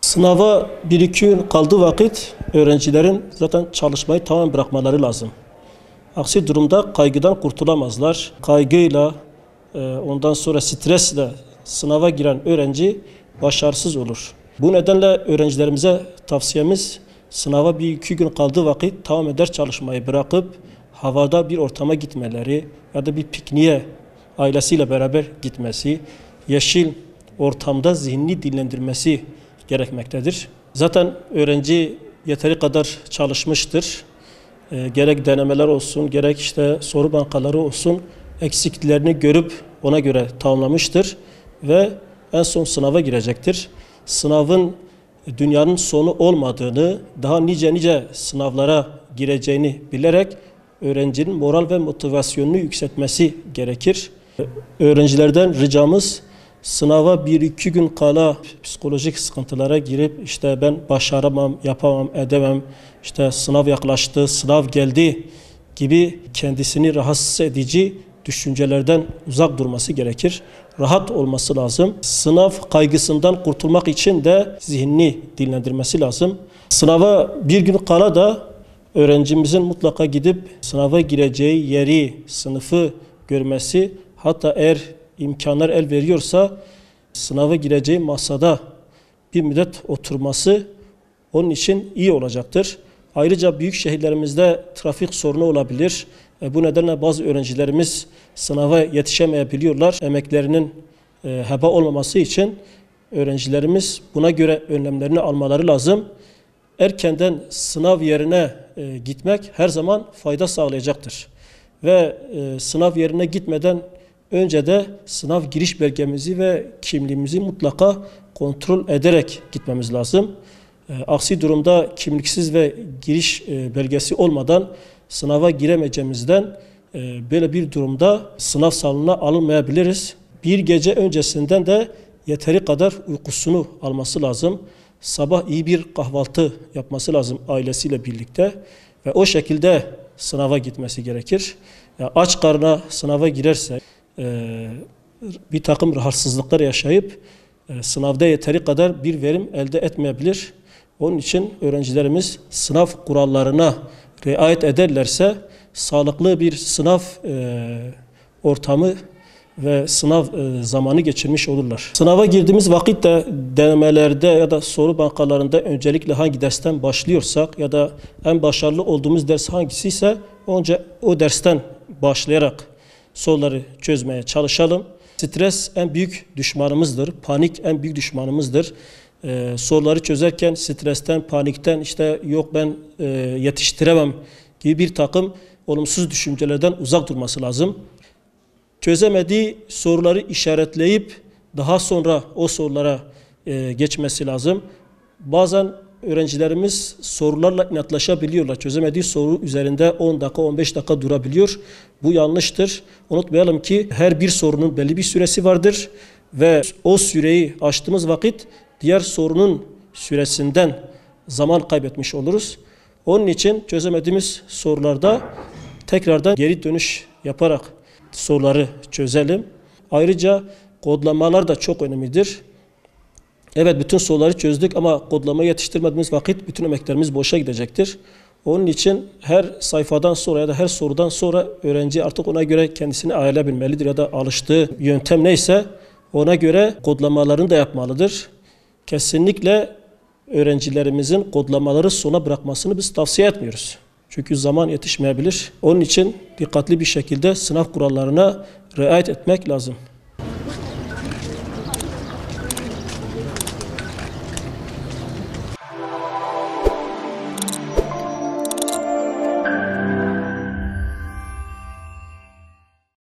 Sınava 1-2 gün kaldığı vakit öğrencilerin zaten çalışmayı tamamen bırakmaları lazım. Aksi durumda kaygıdan kurtulamazlar. Kaygıyla, ondan sonra stresle sınava giren öğrenci başarısız olur. Bu nedenle öğrencilerimize tavsiyemiz sınava 1-2 gün kaldığı vakit tamamen ders çalışmayı bırakıp havada bir ortama gitmeleri ya da bir pikniğe ailesiyle beraber gitmesi, yeşil ortamda zihnini dinlendirmesi gerekmektedir. Zaten öğrenci yeteri kadar çalışmıştır. Gerek denemeler olsun, gerek soru bankaları olsun eksiklerini görüp ona göre tamamlamıştır ve en son sınava girecektir. Sınavın dünyanın sonu olmadığını, daha nice sınavlara gireceğini bilerek öğrencinin moral ve motivasyonunu yükseltmesi gerekir. Öğrencilerden ricamız sınava 1-2 gün kala psikolojik sıkıntılara girip ben başaramam, yapamam, edemem, sınav yaklaştı, sınav geldi gibi kendisini rahatsız edici düşüncelerden uzak durması gerekir. Rahat olması lazım. Sınav kaygısından kurtulmak için de zihnini dinlendirmesi lazım. Sınava bir gün kala da öğrencimizin mutlaka gidip sınava gireceği yeri, sınıfı görmesi, hatta eğer imkanlar el veriyorsa sınava gireceği masada bir müddet oturması onun için iyi olacaktır. Ayrıca büyük şehirlerimizde trafik sorunu olabilir. Bu nedenle bazı öğrencilerimiz sınava yetişemeyebiliyorlar. Emeklerinin heba olmaması için öğrencilerimiz buna göre önlemlerini almaları lazım. Erkenden sınav yerine gitmek her zaman fayda sağlayacaktır. Ve sınav yerine gitmeden önce de sınav giriş belgemizi ve kimliğimizi mutlaka kontrol ederek gitmemiz lazım. Aksi durumda kimliksiz ve giriş belgesi olmadan sınava giremeyeceğimizden böyle bir durumda sınav salonuna alınmayabiliriz. Bir gece öncesinden de yeteri kadar uykusunu alması lazım. Sabah iyi bir kahvaltı yapması lazım ailesiyle birlikte ve o şekilde sınava gitmesi gerekir. Aç karnına sınava girerse bir takım rahatsızlıklar yaşayıp sınavda yeteri kadar bir verim elde etmeyebilir. Onun için öğrencilerimiz sınav kurallarına riayet ederlerse sağlıklı bir sınav ortamı ve sınav zamanı geçirmiş olurlar. Sınava girdiğimiz vakitte denemelerde ya da soru bankalarında öncelikle hangi dersten başlıyorsak ya da en başarılı olduğumuz ders hangisiyse önce o dersten başlayarak soruları çözmeye çalışalım. Stres en büyük düşmanımızdır. Panik en büyük düşmanımızdır. Soruları çözerken stresten, panikten yok ben yetiştiremem gibi bir takım olumsuz düşüncelerden uzak durması lazım. Çözemediği soruları işaretleyip daha sonra o sorulara geçmesi lazım. Bazen öğrencilerimiz sorularla inatlaşabiliyorlar. Çözemediği soru üzerinde 10 dakika, 15 dakika durabiliyor. Bu yanlıştır. Unutmayalım ki her bir sorunun belli bir süresi vardır ve o süreyi aştığımız vakit diğer sorunun süresinden zaman kaybetmiş oluruz. Onun için çözemediğimiz sorularda tekrardan geri dönüş yaparak soruları çözelim. Ayrıca kodlamalar da çok önemlidir. Evet, bütün soruları çözdük ama kodlamayı yetiştirmediğimiz vakit bütün emeklerimiz boşa gidecektir. Onun için her sayfadan sonra ya da her sorudan sonra öğrenci artık ona göre kendisini ayarlayabilmelidir ya da alıştığı yöntem neyse ona göre kodlamalarını da yapmalıdır. Kesinlikle öğrencilerimizin kodlamaları sona bırakmasını biz tavsiye etmiyoruz. Çünkü zaman yetişmeyebilir. Onun için dikkatli bir şekilde sınav kurallarına riayet etmek lazım.